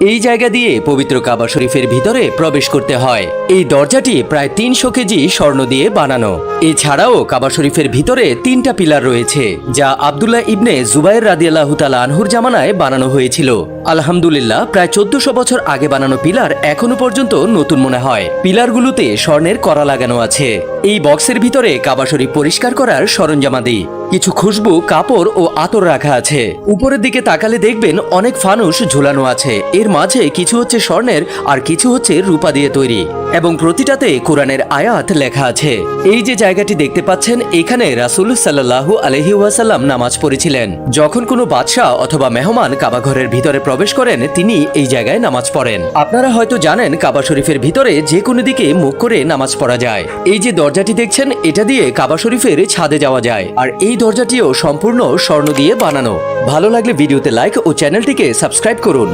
এই জায়গা দিয়ে পবিত্র কাবা শরীফের ভিতরে প্রবেশ করতে হয়। এই দরজাটি প্রায় 300 কেজি স্বর্ণ দিয়ে বানানো। এছাড়াও কাবা শরীফের ভিতরে 3টা পিলার রয়েছে, যা আব্দুল্লাহ ইবনে জুবাইর রাদিয়াল্লাহু তাআলা আনহুর জামানায় বানানো হয়েছিল। আলহামদুলিল্লাহ, প্রায় 1400 বছর আগে বানানো পিলার এখনো পর্যন্ত নতুন মনে হয়। পিলারগুলোতে স্বর্ণের কড়া লাগানো আছে। এই বক্সের ভিতরে কাবা শরীফ পরিষ্কার করার সরঞ্জামাদি, কিছু খুশবু, কাপড় ও আতর রাখা আছে। উপরের দিকে তাকালে দেখবেন অনেক ফানুস ঝুলানো আছে। এর মাঝে কিছু হচ্ছে স্বর্ণের আর কিছু হচ্ছে রূপা দিয়ে তৈরি, এবং প্রতিটাতে কোরআনের আয়াত লেখা আছে। এই যে জায়গাটি দেখতে পাচ্ছেন, এখানে রাসূল সাল্লাল্লাহু আলাইহি ওয়াসাল্লাম নামাজ পড়েছিলেন। যখন কোনো বাদশাহ অথবা মেহমান কাবা ঘরের ভিতরে প্রবেশ করেন, তিনি এই জায়গায় নামাজ পড়েন। আপনারা হয়তো জানেন, কাবা শরীফের ভিতরে যে কোনো দিকে মুখ করে নামাজ পড়া যায়। এই যে দরজাটি দেখছেন, এটা দিয়ে কাবা শরীফের ছাদে যাওয়া যায়, আর এই দরজাটিও সম্পূর্ণ স্বর্ণ দিয়ে বানানো। ভালো লাগলে ভিডিওতে লাইক ও চ্যানেলটিকে সাবস্ক্রাইব করুন।